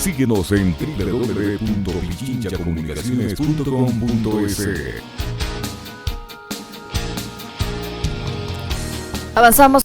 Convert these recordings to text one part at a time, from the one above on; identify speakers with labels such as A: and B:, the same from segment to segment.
A: Síguenos en www.pichinchacomunicaciones.com.es.
B: Avanzamos.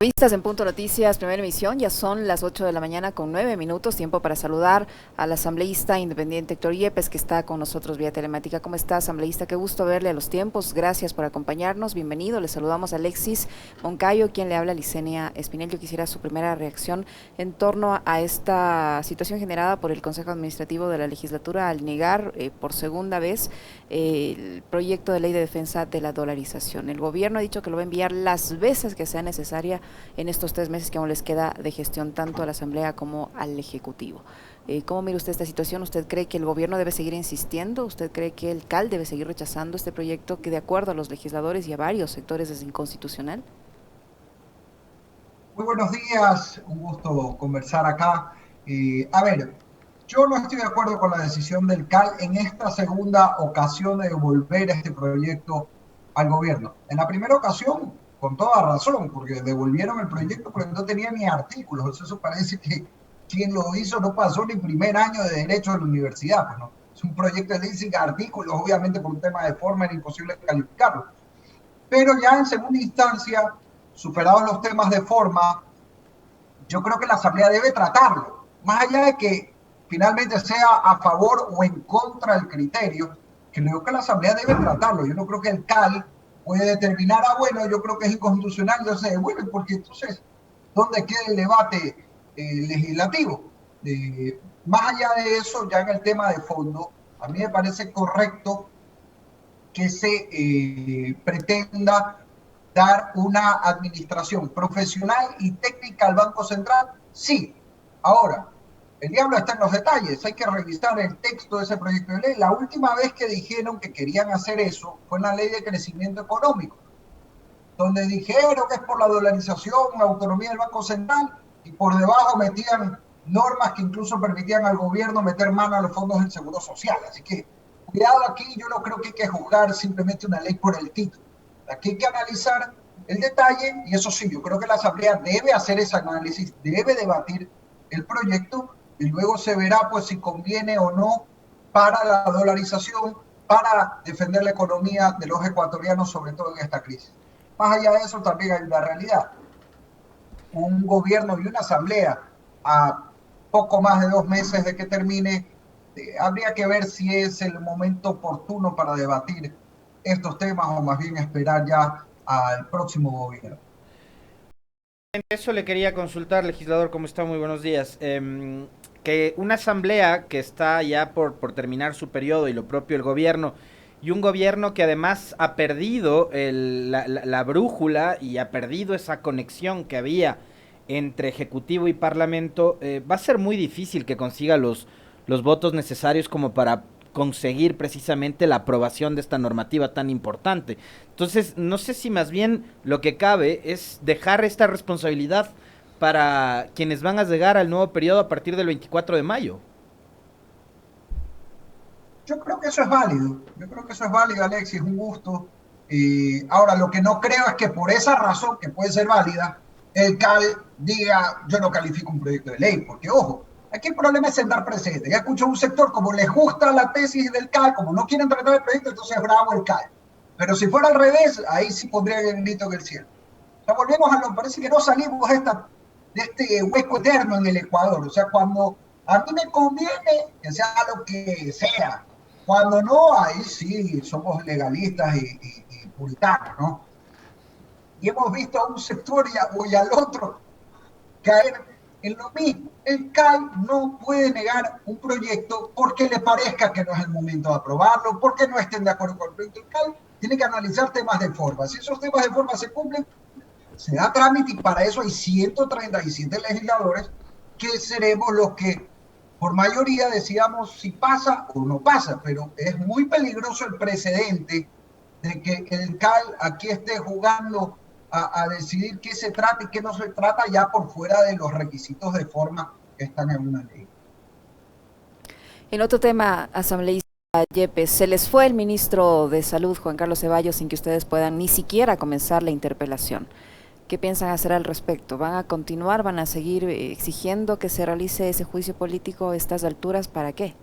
B: Vistas en Punto Noticias, primera emisión, ya son las 8 de la mañana con 9 minutos, tiempo para saludar al asambleísta independiente Héctor Yepes, que está con nosotros vía telemática. ¿Cómo está, asambleísta? Qué gusto verle a los tiempos, gracias por acompañarnos, bienvenido. Le saludamos a Alexis Moncayo, quien le habla, Licenia Espinel. Yo quisiera su primera reacción en torno a esta situación generada por el Consejo Administrativo de la Legislatura al negar por segunda vez el proyecto de ley de defensa de la dolarización. El gobierno ha dicho que lo va a enviar las veces que sea necesaria en estos 3 meses que aún les queda de gestión tanto a la Asamblea como al Ejecutivo. ¿Cómo mira usted esta situación? ¿Usted cree que el gobierno debe seguir insistiendo? ¿Usted cree que el CAL debe seguir rechazando este proyecto que, de acuerdo a los legisladores y a varios sectores, es inconstitucional?
C: Muy buenos días, un gusto conversar acá. A ver, yo no estoy de acuerdo con la decisión del CAL en esta segunda ocasión de devolver este proyecto al gobierno. En la primera ocasión, con toda razón, porque devolvieron el proyecto porque no tenía ni artículos. Eso parece que quien lo hizo no pasó ni primer año de Derecho de la universidad. Pues no. Es un proyecto de ley sin artículos, obviamente por un tema de forma era imposible calificarlo. Pero ya en segunda instancia, superados los temas de forma, yo creo que la Asamblea debe tratarlo. Más allá de que finalmente sea a favor o en contra del criterio, creo que la Asamblea debe tratarlo. Yo no creo que el CAL puede determinar, bueno, yo creo que es inconstitucional, entonces, bueno, porque entonces, ¿dónde queda el debate legislativo? Más allá de eso, ya en el tema de fondo, a mí me parece correcto que se pretenda dar una administración profesional y técnica al Banco Central, sí. Ahora, el diablo está en los detalles, hay que revisar el texto de ese proyecto de ley. La última vez que dijeron que querían hacer eso fue en la Ley de Crecimiento Económico, donde dijeron que es por la dolarización, la autonomía del Banco Central, y por debajo metían normas que incluso permitían al gobierno meter mano a los fondos del Seguro Social. Así que, cuidado aquí, yo no creo que hay que juzgar simplemente una ley por el título. Aquí hay que analizar el detalle, y eso sí, yo creo que la Asamblea debe hacer ese análisis, debe debatir el proyecto, y luego se verá pues si conviene o no para la dolarización, para defender la economía de los ecuatorianos, sobre todo en esta crisis. Más allá de eso, también hay una realidad. Un gobierno y una asamblea a poco más de 2 meses de que termine, habría que ver si es el momento oportuno para debatir estos temas o más bien esperar ya al próximo gobierno.
D: Eso le quería consultar, legislador, ¿cómo está? Muy buenos días. Que una asamblea que está ya por terminar su periodo y lo propio el gobierno, y un gobierno que además ha perdido la brújula y ha perdido esa conexión que había entre Ejecutivo y Parlamento, va a ser muy difícil que consiga los votos necesarios como para conseguir precisamente la aprobación de esta normativa tan importante. Entonces, no sé si más bien lo que cabe es dejar esta responsabilidad para quienes van a llegar al nuevo periodo a partir del 24 de mayo.
C: Yo creo que eso es válido, Alexis, un gusto. Ahora, lo que no creo es que por esa razón, que puede ser válida, el CAL diga, yo no califico un proyecto de ley, porque ojo, aquí el problema es sentar precedentes. Ya escucho un sector, como les gusta la tesis del CAL, como no quieren tratar el proyecto, entonces es bravo el CAL. Pero si fuera al revés, ahí sí pondría el grito en el cielo. O sea, volvemos a lo, parece que no salimos de este hueco eterno en el Ecuador. O sea, cuando a mí me conviene, que sea lo que sea. Cuando no, ahí sí somos legalistas y puritanos, ¿no? Y hemos visto a un sector y al otro caer en lo mismo. El CAL no puede negar un proyecto porque le parezca que no es el momento de aprobarlo, porque no estén de acuerdo con el proyecto. El CAL tiene que analizar temas de forma. Si esos temas de forma se cumplen, se da trámite, y para eso hay 137 legisladores que seremos los que por mayoría decidamos si pasa o no pasa. Pero es muy peligroso el precedente de que el CAL aquí esté jugando a decidir qué se trata y qué no se trata, ya por fuera de los requisitos de forma que están en una ley.
B: En otro tema, asambleísta Yepes, se les fue el ministro de Salud, Juan Carlos Ceballos, sin que ustedes puedan ni siquiera comenzar la interpelación. ¿Qué piensan hacer al respecto? ¿Van a continuar, van a seguir exigiendo que se realice ese juicio político a estas alturas? ¿Para qué?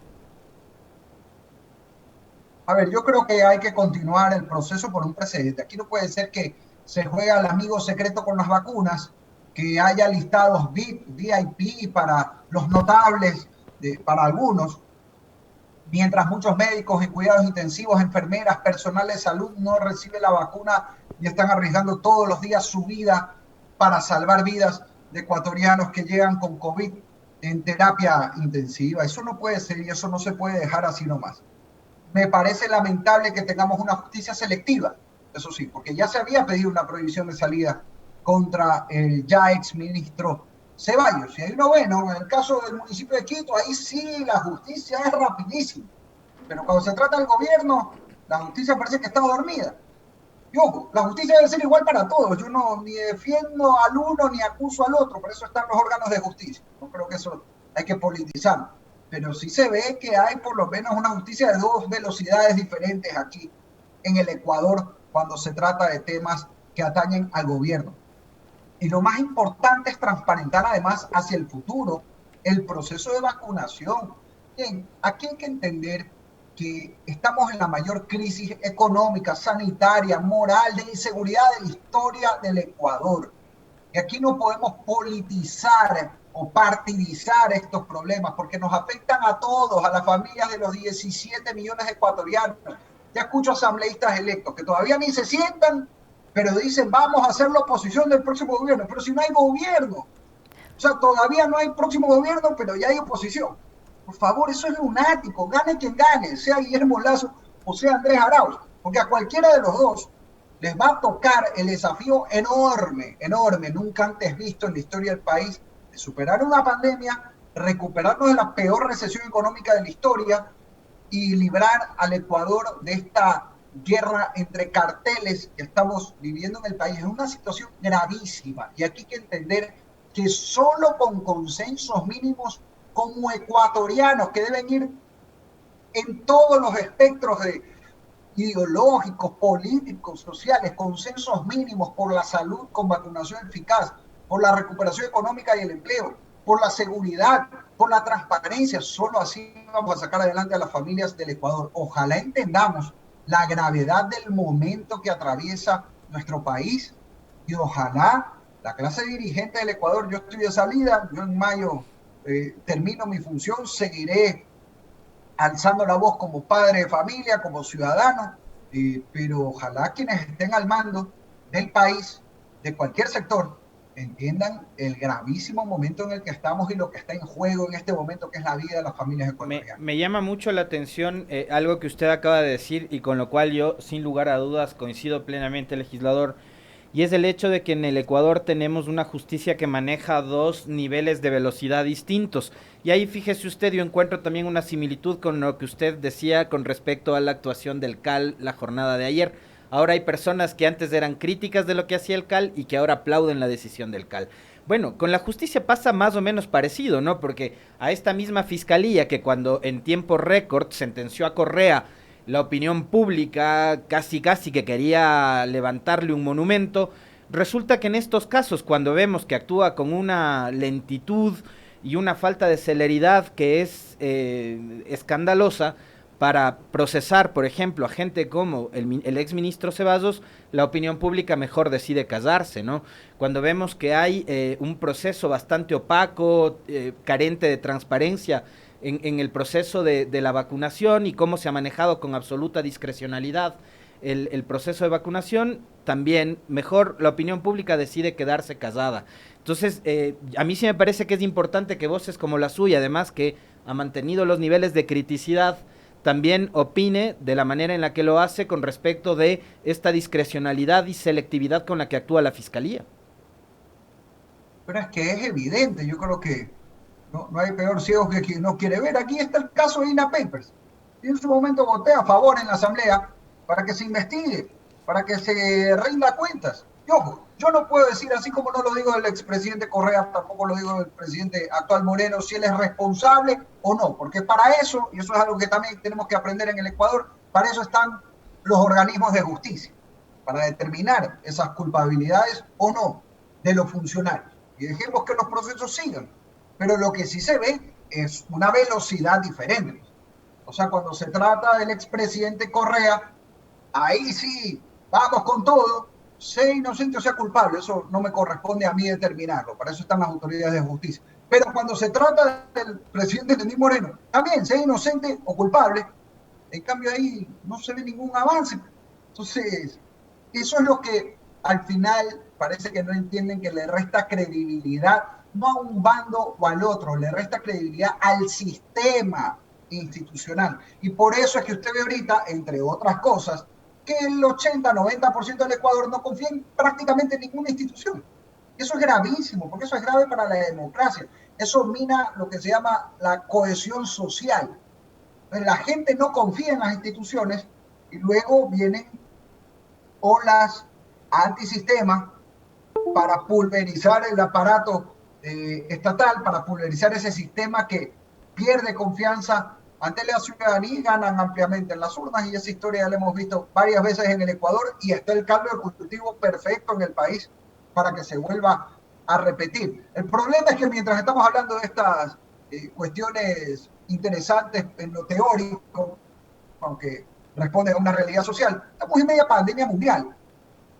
C: A ver, yo creo que hay que continuar el proceso por un precedente. Aquí no puede ser que se juegue al amigo secreto con las vacunas, que haya listados VIP, VIP para los notables, para algunos, mientras muchos médicos en cuidados intensivos, enfermeras, personal de salud no recibe la vacuna y están arriesgando todos los días su vida para salvar vidas de ecuatorianos que llegan con COVID en terapia intensiva. Eso no puede ser y eso no se puede dejar así nomás. Me parece lamentable que tengamos una justicia selectiva, eso sí, porque ya se había pedido una prohibición de salida contra el ya exministro Ceballos. Y ahí lo ven, ¿no? En el caso del municipio de Quito, ahí sí la justicia es rapidísima. Pero cuando se trata del gobierno, la justicia parece que está dormida. Y ojo, la justicia debe ser igual para todos. Yo no ni defiendo al uno ni acuso al otro. Por eso están los órganos de justicia. No creo que eso hay que politizar. Pero sí se ve que hay por lo menos una justicia de dos velocidades diferentes aquí en el Ecuador cuando se trata de temas que atañen al gobierno. Y lo más importante es transparentar además hacia el futuro el proceso de vacunación. Bien, aquí hay que entender que estamos en la mayor crisis económica, sanitaria, moral, de inseguridad de la historia del Ecuador. Y aquí no podemos politizar o partidizar estos problemas porque nos afectan a todos, a las familias de los 17 millones de ecuatorianos. Ya escucho asambleístas electos que todavía ni se sientan, pero dicen vamos a hacer la oposición del próximo gobierno. Pero si no hay gobierno, o sea, todavía no hay próximo gobierno, pero ya hay oposición. Por favor, eso es lunático, gane quien gane, sea Guillermo Lasso o sea Andrés Arauz, porque a cualquiera de los dos les va a tocar el desafío enorme, enorme, nunca antes visto en la historia del país, de superar una pandemia, recuperarnos de la peor recesión económica de la historia y librar al Ecuador de esta guerra entre carteles que estamos viviendo en el país. Es una situación gravísima y aquí hay que entender que solo con consensos mínimos como ecuatorianos que deben ir en todos los espectros ideológicos, políticos, sociales, consensos mínimos por la salud con vacunación eficaz, por la recuperación económica y el empleo, por la seguridad, por la transparencia. Solo así vamos a sacar adelante a las familias del Ecuador. Ojalá entendamos la gravedad del momento que atraviesa nuestro país y ojalá la clase dirigente del Ecuador, yo estoy de salida, yo en mayo termino mi función, seguiré alzando la voz como padre de familia, como ciudadano, pero ojalá quienes estén al mando del país, de cualquier sector, entiendan el gravísimo momento en el que estamos y lo que está en juego en este momento, que es la vida de las familias ecuatorianas.
D: Me llama mucho la atención algo que usted acaba de decir y con lo cual yo, sin lugar a dudas, coincido plenamente, legislador, y es el hecho de que en el Ecuador tenemos una justicia que maneja dos niveles de velocidad distintos. Y ahí fíjese usted, yo encuentro también una similitud con lo que usted decía con respecto a la actuación del CAL la jornada de ayer. Ahora hay personas que antes eran críticas de lo que hacía el CAL y que ahora aplauden la decisión del CAL. Bueno, con la justicia pasa más o menos parecido, ¿no? Porque a esta misma fiscalía que cuando en tiempo récord sentenció a Correa, la opinión pública casi que quería levantarle un monumento, resulta que en estos casos, cuando vemos que actúa con una lentitud y una falta de celeridad que es escandalosa para procesar, por ejemplo, a gente como el exministro Ceballos, la opinión pública mejor decide callarse, ¿no? Cuando vemos que hay un proceso bastante opaco, carente de transparencia, en el proceso de la vacunación y cómo se ha manejado con absoluta discrecionalidad el proceso de vacunación, también mejor la opinión pública decide quedarse callada. Entonces, a mí sí me parece que es importante que voces como la suya, además que ha mantenido los niveles de criticidad, también opine de la manera en la que lo hace con respecto de esta discrecionalidad y selectividad con la que actúa la Fiscalía.
C: Pero es que es evidente, yo creo que no hay peor ciego que quien no quiere ver. Aquí está el caso de INA Papers. Y en su momento voté a favor en la Asamblea para que se investigue, para que se rinda cuentas. Y ojo, yo no puedo decir, así como no lo digo del expresidente Correa, tampoco lo digo del presidente actual Moreno, si él es responsable o no, porque para eso, y eso es algo que también tenemos que aprender en el Ecuador, para eso están los organismos de justicia, para determinar esas culpabilidades o no. de los funcionarios y dejemos que los procesos sigan. Pero lo que sí se ve es una velocidad diferente. O sea, cuando se trata del expresidente Correa, ahí sí, vamos con todo, sea inocente o sea culpable, eso no me corresponde a mí determinarlo, para eso están las autoridades de justicia. Pero cuando se trata del presidente Lenín Moreno, también, sea inocente o culpable, en cambio ahí no se ve ningún avance. Entonces, eso es lo que al final parece que no entienden, que le resta credibilidad, no a un bando o al otro, le resta credibilidad al sistema institucional. Y por eso es que usted ve ahorita, entre otras cosas, que el 80-90% del Ecuador no confía en prácticamente ninguna institución. Eso es gravísimo, porque eso es grave para la democracia. Eso mina lo que se llama la cohesión social. La gente no confía en las instituciones y luego vienen olas antisistema para pulverizar el aparato estatal, para pulverizar ese sistema que pierde confianza ante la ciudadanía y ganan ampliamente en las urnas, y esa historia ya la hemos visto varias veces en el Ecuador y está el cambio de cultivo perfecto en el país para que se vuelva a repetir. El problema es que mientras estamos hablando de estas cuestiones interesantes en lo teórico, aunque responden a una realidad social, estamos en media pandemia mundial.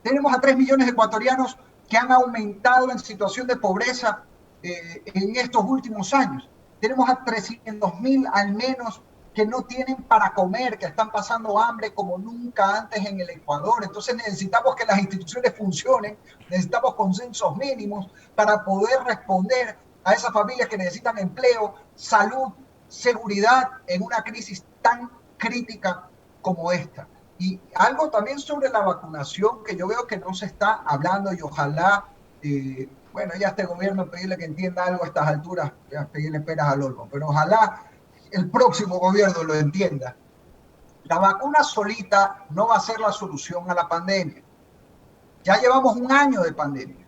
C: Tenemos a 3 millones de ecuatorianos que han aumentado en situación de pobreza en estos últimos años. Tenemos a 300.000 al menos que no tienen para comer, que están pasando hambre como nunca antes en el Ecuador. Entonces necesitamos que las instituciones funcionen, necesitamos consensos mínimos para poder responder a esas familias que necesitan empleo, salud, seguridad en una crisis tan crítica como esta. Y algo también sobre la vacunación que yo veo que no se está hablando, y ojalá, bueno, ya este gobierno pedirle que entienda algo a estas alturas, ya pedirle peras al olmo, pero ojalá el próximo gobierno lo entienda. La vacuna solita no va a ser la solución a la pandemia. Ya llevamos un año de pandemia.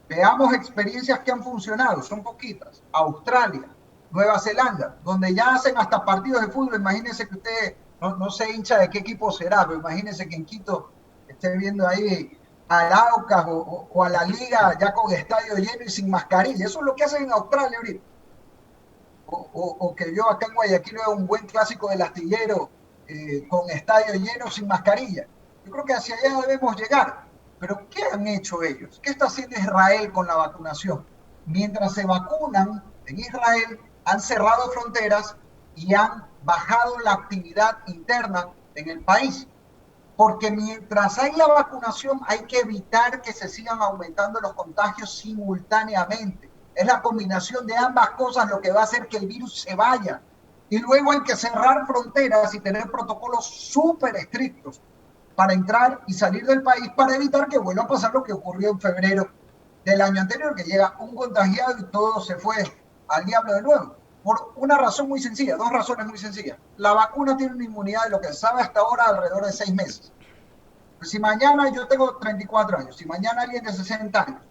C: Veamos experiencias que han funcionado, son poquitas. Australia, Nueva Zelanda, donde ya hacen hasta partidos de fútbol. Imagínense que usted no se hincha de qué equipo será, pero imagínense que en Quito esté viendo ahí al Aucas o a la Liga ya con estadio lleno y sin mascarilla. Eso es lo que hacen en Australia ahorita. O que yo acá en Guayaquil veo un buen clásico del Astillero con estadio lleno sin mascarilla. Yo creo que hacia allá debemos llegar. Pero ¿qué han hecho ellos? ¿Qué está haciendo Israel con la vacunación? Mientras se vacunan en Israel, han cerrado fronteras y han bajado la actividad interna en el país. Porque mientras hay la vacunación, hay que evitar que se sigan aumentando los contagios simultáneamente. Es la combinación de ambas cosas lo que va a hacer que el virus se vaya. Y luego hay que cerrar fronteras y tener protocolos súper estrictos para entrar y salir del país, para evitar que vuelva a pasar lo que ocurrió en febrero del año anterior, que llega un contagiado y todo se fue al diablo de nuevo. Por una razón muy sencilla, dos razones muy sencillas. La vacuna tiene una inmunidad de lo que se sabe hasta ahora alrededor de 6 meses. Pues si mañana, yo tengo 34 años, si mañana alguien de 60 años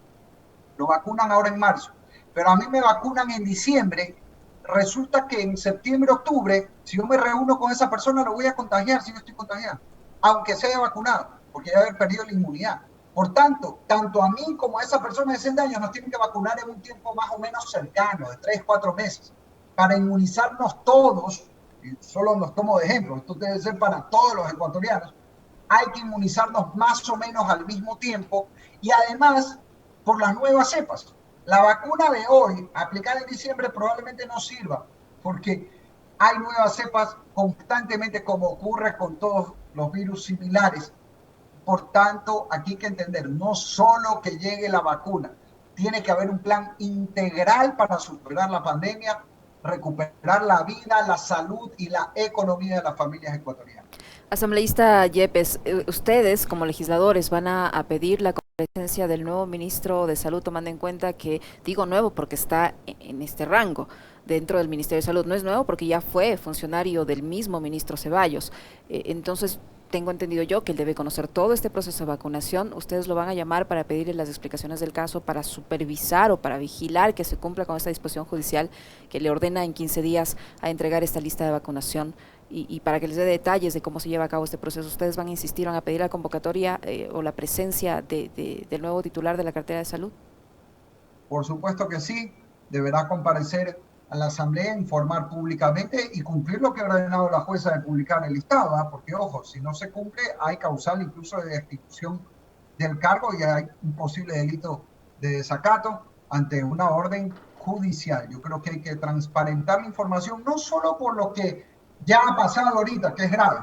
C: lo vacunan ahora en marzo, pero a mí me vacunan en diciembre, resulta que en septiembre, octubre, si yo me reúno con esa persona, lo voy a contagiar si yo estoy contagiado, aunque se haya vacunado, porque ya haber perdido la inmunidad. Por tanto, tanto a mí como a esa persona de 60 años nos tienen que vacunar en un tiempo más o menos cercano, de 3-4 meses, para inmunizarnos todos. Y solo nos tomo de ejemplo, esto debe ser para todos los ecuatorianos. Hay que inmunizarnos más o menos al mismo tiempo, y además por las nuevas cepas. La vacuna de hoy, aplicada en diciembre, probablemente no sirva, porque hay nuevas cepas constantemente, como ocurre con todos los virus similares. Por tanto, aquí hay que entender, no solo que llegue la vacuna, tiene que haber un plan integral para superar la pandemia, recuperar la vida, la salud y la economía de las familias ecuatorianas.
B: Asambleísta Yepes, ustedes como legisladores van a pedir la comparecencia del nuevo ministro de Salud, tomando en cuenta que, digo nuevo porque está en este rango dentro del Ministerio de Salud, no es nuevo porque ya fue funcionario del mismo ministro Ceballos. Entonces, tengo entendido yo que él debe conocer todo este proceso de vacunación. Ustedes lo van a llamar para pedirle las explicaciones del caso, para supervisar o para vigilar que se cumpla con esta disposición judicial que le ordena en 15 días a entregar esta lista de vacunación y para que les dé detalles de cómo se lleva a cabo este proceso. ¿Ustedes van a insistir, van a pedir la convocatoria o la presencia del nuevo titular de la cartera de salud?
C: Por supuesto que sí, deberá comparecer a la Asamblea, informar públicamente y cumplir lo que ha ordenado la jueza de publicar el listado, ¿eh? Porque, ojo, si no se cumple, hay causal incluso de destitución del cargo y hay un posible delito de desacato ante una orden judicial. Yo creo que hay que transparentar la información, no solo por lo que ya ha pasado ahorita, que es grave,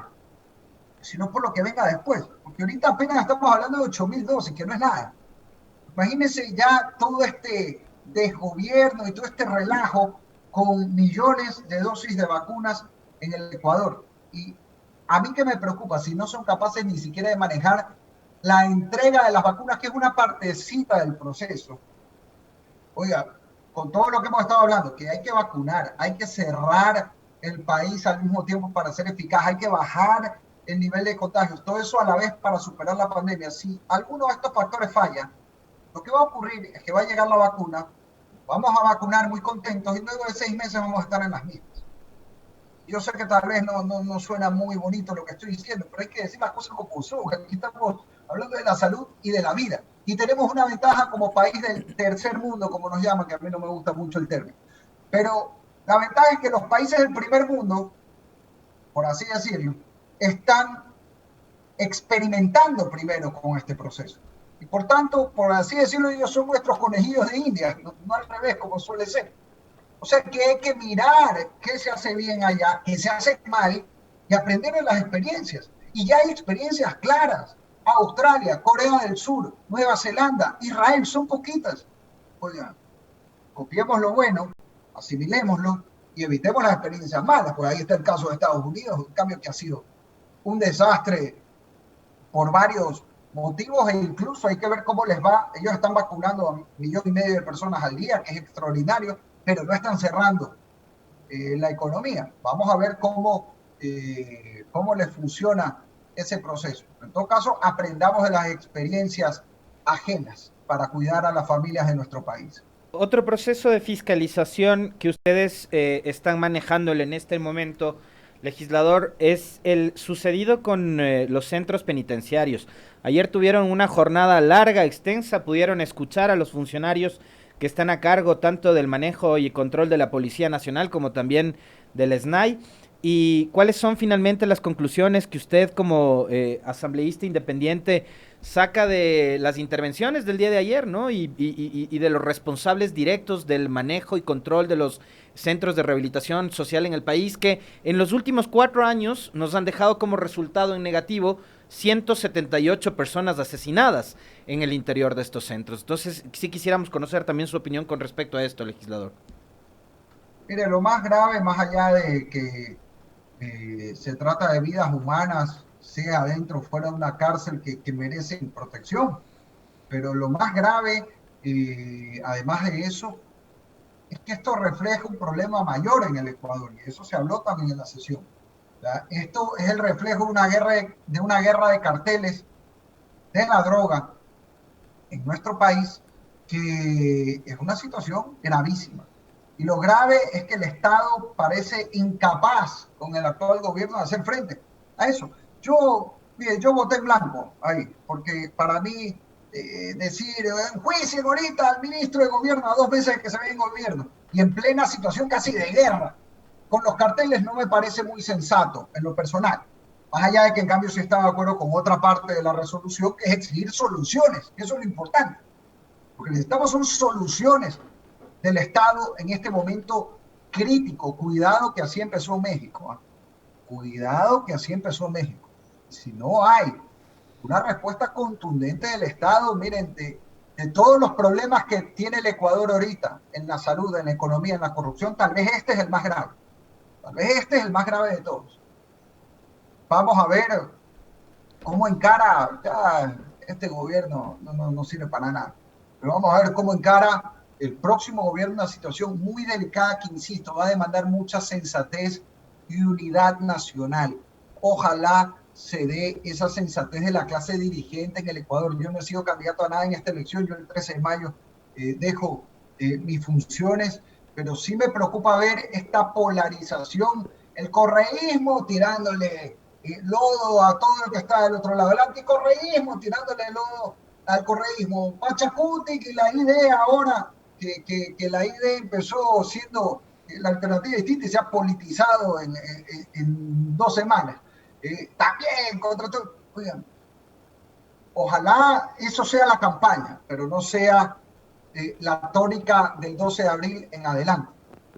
C: sino por lo que venga después. Porque ahorita apenas estamos hablando de 8.000 dosis, que no es nada. Imagínense ya todo este desgobierno y todo este relajo con millones de dosis de vacunas en el Ecuador. Y a mí que me preocupa, si no son capaces ni siquiera de manejar la entrega de las vacunas, que es una partecita del proceso. Oiga, con todo lo que hemos estado hablando, que hay que vacunar, hay que cerrar el país al mismo tiempo para ser eficaz, hay que bajar el nivel de contagios, todo eso a la vez para superar la pandemia. Si alguno de estos factores falla, lo que va a ocurrir es que va a llegar la vacuna, vamos a vacunar muy contentos y luego de 6 meses vamos a estar en las mismas. Yo sé que tal vez no suena muy bonito lo que estoy diciendo, pero hay que decir las cosas como son. Aquí estamos hablando de la salud y de la vida. Y tenemos una ventaja como país del tercer mundo, como nos llaman, que a mí no me gusta mucho el término. Pero la ventaja es que los países del primer mundo, por así decirlo, están experimentando primero con este proceso. Y por tanto, por así decirlo, ellos son nuestros conejillos de India, no al revés, como suele ser. O sea que hay que mirar qué se hace bien allá, qué se hace mal y aprender de las experiencias. Y ya hay experiencias claras. Australia, Corea del Sur, Nueva Zelanda, Israel, son poquitas. Oigan, copiemos lo bueno, asimilémoslo y evitemos las experiencias malas. Por ahí está el caso de Estados Unidos, un cambio que ha sido un desastre por varios motivos e incluso hay que ver cómo les va. Ellos están vacunando a 1,5 millones de personas al día, que es extraordinario, pero no están cerrando la economía. Vamos a ver cómo les funciona ese proceso. En todo caso, aprendamos de las experiencias ajenas para cuidar a las familias de nuestro país.
D: Otro proceso de fiscalización que ustedes están manejándole en este momento, legislador, es el sucedido con los centros penitenciarios. Ayer tuvieron una jornada larga, extensa, pudieron escuchar a los funcionarios que están a cargo tanto del manejo y control de la Policía Nacional como también del SNAI. ¿Y cuáles son finalmente las conclusiones que usted como asambleísta independiente saca de las intervenciones del día de ayer, ¿no? Y de los responsables directos del manejo y control de los centros de rehabilitación social en el país, que en los últimos 4 años nos han dejado como resultado en negativo 178 personas asesinadas en el interior de estos centros? Entonces, sí quisiéramos conocer también su opinión con respecto a esto, legislador.
C: Mire, lo más grave, más allá de que se trata de vidas humanas, sea adentro o fuera de una cárcel que merecen protección, pero lo más grave, además de eso, es que esto refleja un problema mayor en el Ecuador, y eso se habló también en la sesión. ¿Ya? Esto es el reflejo de una guerra de carteles de la droga en nuestro país, que es una situación gravísima. Y lo grave es que el Estado parece incapaz con el actual gobierno de hacer frente a eso. Mire, yo voté en blanco ahí, porque para mí decir, juicien ahorita al ministro de gobierno a 2 meses que se ve en gobierno y en plena situación casi de guerra con los carteles no me parece muy sensato en lo personal. Más allá de que en cambio sí estaba de acuerdo con otra parte de la resolución, que es exigir soluciones. Eso es lo importante. Lo que necesitamos son soluciones del Estado en este momento crítico. Cuidado que así empezó México. ¿Eh? Cuidado que así empezó México. Si no hay una respuesta contundente del Estado, miren, de todos los problemas que tiene el Ecuador ahorita, en la salud, en la economía, en la corrupción, tal vez este es el más grave. Tal vez este es el más grave de todos. Vamos a ver cómo encara, ya este gobierno no sirve para nada, pero vamos a ver cómo encara el próximo gobierno una situación muy delicada que, insisto, va a demandar mucha sensatez y unidad nacional. Ojalá se dé esa sensatez de la clase dirigente en el Ecuador. Yo no he sido candidato a nada en esta elección, yo el 13 de mayo dejo mis funciones, pero sí me preocupa ver esta polarización el correísmo tirándole lodo a todo el que está del otro lado, el anticorreísmo tirándole lodo al correísmo, Pachacutic y la idea ahora, que la idea empezó siendo la alternativa distinta y se ha politizado en 2 semanas. También contra todo. Oigan, ojalá eso sea la campaña, pero no sea la tónica del 12 de abril en adelante,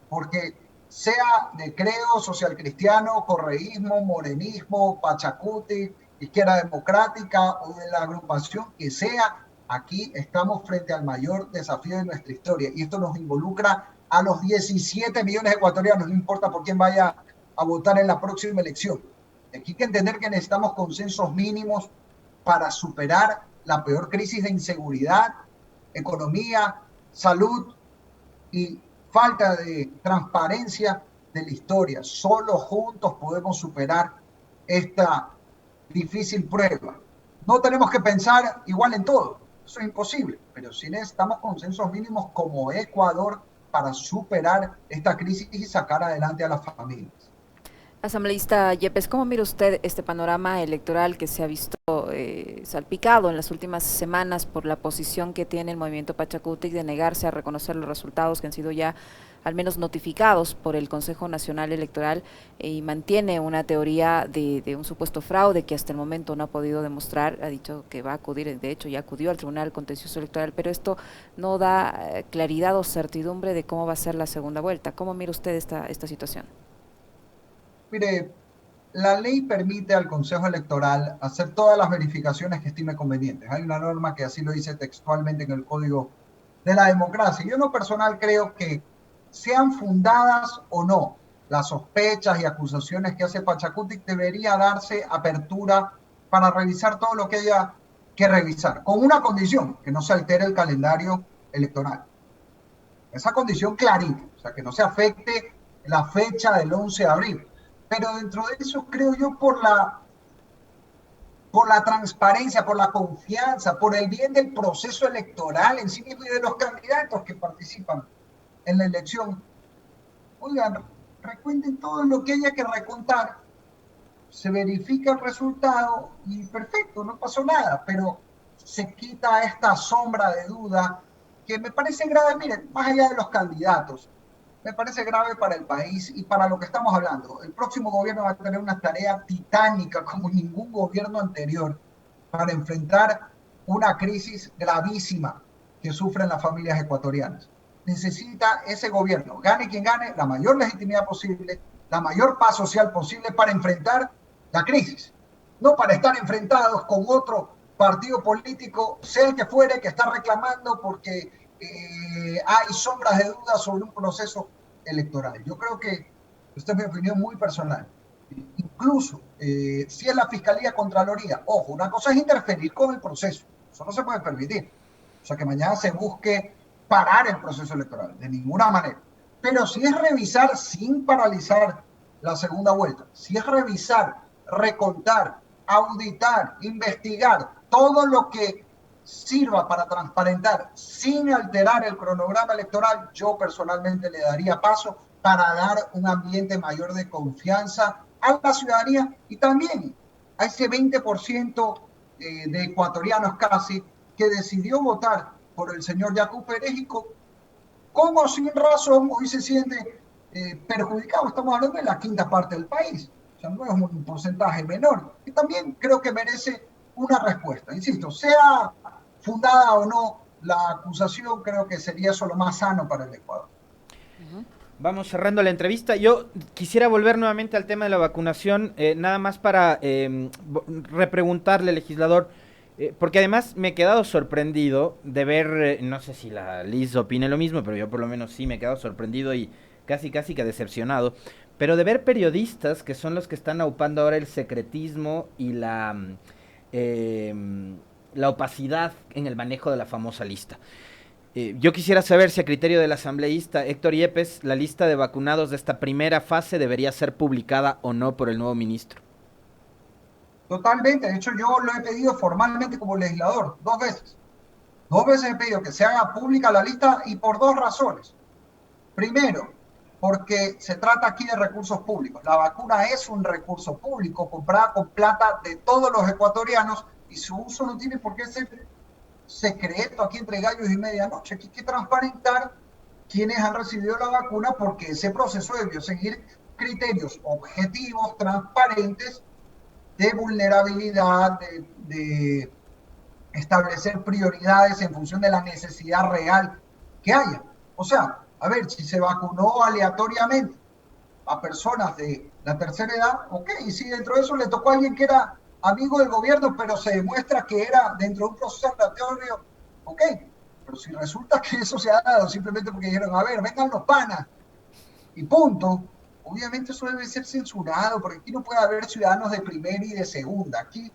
C: porque sea de credo social cristiano, correísmo, morenismo, Pachacuti, izquierda democrática o de la agrupación que sea, aquí estamos frente al mayor desafío de nuestra historia y esto nos involucra a los 17 millones de ecuatorianos, no importa por quién vaya a votar en la próxima elección. Aquí hay que entender que necesitamos consensos mínimos para superar la peor crisis de inseguridad, economía, salud y falta de transparencia de la historia. Solo juntos podemos superar esta difícil prueba. No tenemos que pensar igual en todo, eso es imposible, pero sí necesitamos consensos mínimos como Ecuador para superar esta crisis y sacar adelante a las familias.
B: Asambleísta Yepes, ¿cómo mira usted este panorama electoral que se ha visto salpicado en las últimas semanas por la posición que tiene el movimiento Pachacutic de negarse a reconocer los resultados que han sido ya al menos notificados por el Consejo Nacional Electoral y mantiene una teoría de un supuesto fraude que hasta el momento no ha podido demostrar? Ha dicho que va a acudir, de hecho ya acudió al Tribunal Contencioso Electoral, pero esto no da claridad o certidumbre de cómo va a ser la segunda vuelta. ¿Cómo mira usted esta situación?
C: Mire, la ley permite al Consejo Electoral hacer todas las verificaciones que estime convenientes. Hay una norma que así lo dice textualmente en el Código de la Democracia. Yo en lo personal creo que sean fundadas o no las sospechas y acusaciones que hace Pachacutic, debería darse apertura para revisar todo lo que haya que revisar, con una condición, que no se altere el calendario electoral. Esa condición clarita, o sea, que no se afecte la fecha del 11 de abril. Pero dentro de eso creo yo por la transparencia, por la confianza, por el bien del proceso electoral en sí mismo y de los candidatos que participan en la elección. Oigan, recuenten todo lo que haya que recontar, se verifica el resultado y perfecto, no pasó nada, pero se quita esta sombra de duda que me parece grave. Miren, más allá de los candidatos, me parece grave para el país y para lo que estamos hablando. El próximo gobierno va a tener una tarea titánica como ningún gobierno anterior para enfrentar una crisis gravísima que sufren las familias ecuatorianas. Necesita ese gobierno, gane quien gane, la mayor legitimidad posible, la mayor paz social posible para enfrentar la crisis, no para estar enfrentados con otro partido político, sea el que fuere, que está reclamando porque hay sombras de duda sobre un proceso electoral. Yo creo que, esta es mi opinión muy personal, incluso si es la Fiscalía Contraloría, ojo, una cosa es interferir con el proceso, eso no se puede permitir, o sea que mañana se busque parar el proceso electoral, de ninguna manera, pero si es revisar sin paralizar la segunda vuelta, si es revisar, recontar, auditar, investigar, todo lo que sirva para transparentar sin alterar el cronograma electoral, yo personalmente le daría paso para dar un ambiente mayor de confianza a la ciudadanía y también a ese 20% de ecuatorianos casi que decidió votar por el señor Yacu Pérez y con o sin razón hoy se siente perjudicado. Estamos hablando de la quinta parte del país, o sea, no es un porcentaje menor y también creo que merece una respuesta. Insisto, sea fundada o no la acusación, creo que sería eso lo más sano para el Ecuador.
D: Vamos cerrando la entrevista. Yo quisiera volver nuevamente al tema de la vacunación, nada más para repreguntarle, legislador, porque además me he quedado sorprendido de ver, no sé si la Liz opine lo mismo, pero yo por lo menos sí me he quedado sorprendido y casi que decepcionado, pero de ver periodistas que son los que están aupando ahora el secretismo y la opacidad en el manejo de la famosa lista. Yo quisiera saber si a criterio del asambleísta Héctor Yepes, la lista de vacunados de esta primera fase debería ser publicada o no por el nuevo ministro.
C: Totalmente, de hecho yo lo he pedido formalmente como legislador, 2 veces. 2 veces he pedido que se haga pública la lista y por 2 razones. Primero, porque se trata aquí de recursos públicos. La vacuna es un recurso público comprada con plata de todos los ecuatorianos y su uso no tiene por qué ser secreto aquí entre gallos y medianoche. Aquí hay que transparentar quienes han recibido la vacuna porque ese proceso debió seguir criterios objetivos, transparentes, de vulnerabilidad, de establecer prioridades en función de la necesidad real que haya. O sea, a ver, si se vacunó aleatoriamente a personas de la tercera edad, ok, y si dentro de eso le tocó a alguien que era amigo del gobierno, pero se demuestra que era dentro de un proceso aleatorio, ok, pero si resulta que eso se ha dado simplemente porque dijeron, a ver, vengan los panas, y punto, obviamente eso debe ser censurado, porque aquí no puede haber ciudadanos de primera y de segunda, aquí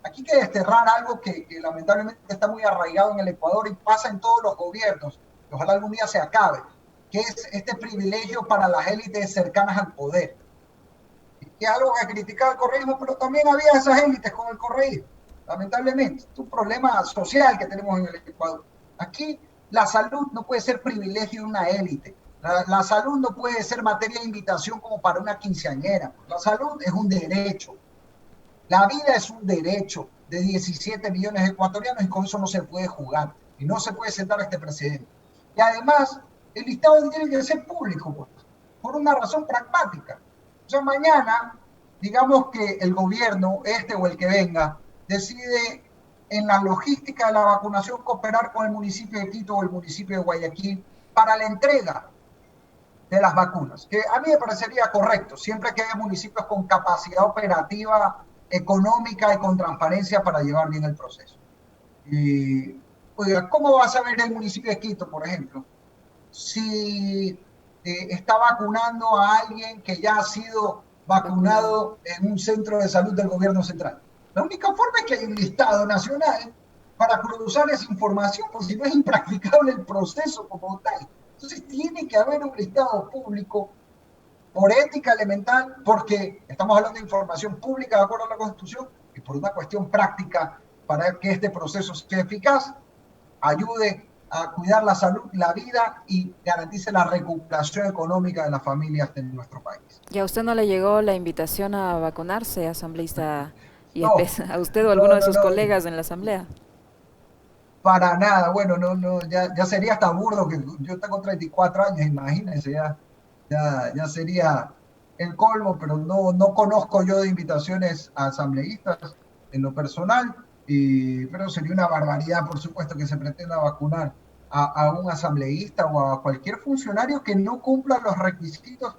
C: hay que desterrar algo que lamentablemente está muy arraigado en el Ecuador y pasa en todos los gobiernos, que ojalá algún día se acabe, que es este privilegio para las élites cercanas al poder. Y es algo que criticaba el correísmo, pero también había esas élites con el correísmo, lamentablemente. Es un problema social que tenemos en el Ecuador. Aquí la salud no puede ser privilegio de una élite. La salud no puede ser materia de invitación como para una quinceañera. La salud es un derecho. La vida es un derecho de 17 millones de ecuatorianos y con eso no se puede jugar y no se puede sentar este precedente. Y además, el listado tiene que ser público por una razón pragmática. O sea, mañana, digamos que el gobierno, este o el que venga, decide en la logística de la vacunación cooperar con el municipio de Quito o el municipio de Guayaquil para la entrega de las vacunas, que a mí me parecería correcto, siempre que haya municipios con capacidad operativa económica y con transparencia para llevar bien el proceso. Y, oiga, ¿cómo va a saber el municipio de Quito, por ejemplo, si está vacunando a alguien que ya ha sido vacunado en un centro de salud del gobierno central? La única forma es que hay un listado nacional para cruzar esa información, porque si no es impracticable el proceso como tal. Entonces tiene que haber un listado público por ética elemental, porque estamos hablando de información pública de acuerdo a la Constitución, y por una cuestión práctica para que este proceso sea eficaz, ayude a cuidar la salud, la vida y garantice la recuperación económica de las familias de nuestro país.
B: ¿Y a usted no le llegó la invitación a vacunarse, asambleísta
C: No,
B: Yepes? ¿A usted o alguno de sus colegas en la asamblea?
C: Para nada, bueno, ya sería hasta burdo, que yo tengo 34 años, imagínense, ya sería el colmo, pero no conozco yo de invitaciones a asambleístas en lo personal, pero sería una barbaridad, por supuesto, que se pretenda vacunar a un asambleísta o a cualquier funcionario que no cumpla los requisitos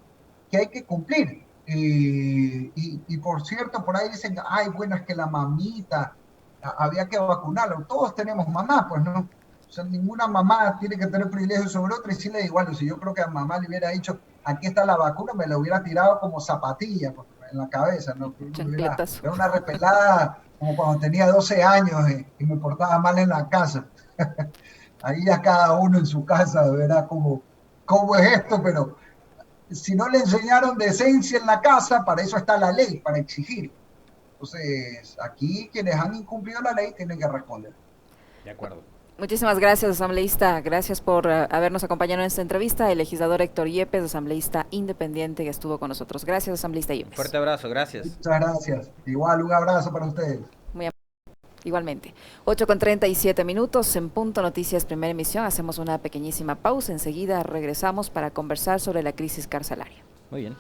C: que hay que cumplir. Y por cierto, por ahí dicen, ay, bueno, es que la mamita, había que vacunarlo. Todos tenemos mamá, pues no. O sea, ninguna mamá tiene que tener privilegio sobre otra y sí le da igual. Si yo creo que a mamá le hubiera dicho, aquí está la vacuna, me la hubiera tirado como zapatilla en la cabeza, ¿no? Era una repelada como cuando tenía 12 años y me portaba mal en la casa. Ahí ya cada uno en su casa verá cómo es esto, pero si no le enseñaron decencia en la casa, para eso está la ley, para exigir. Entonces, aquí quienes han incumplido la ley tienen que responder.
D: De acuerdo.
B: Muchísimas gracias, asambleísta. Gracias por habernos acompañado en esta entrevista. El legislador Héctor Yepes, asambleísta independiente, que estuvo con nosotros. Gracias, asambleísta Yepes.
D: Fuerte abrazo, gracias.
C: Muchas gracias. Igual, un abrazo para ustedes.
B: Igualmente. 8:37 en Punto Noticias, primera emisión. Hacemos una pequeñísima pausa. Enseguida regresamos para conversar sobre la crisis carcelaria.
D: Muy bien.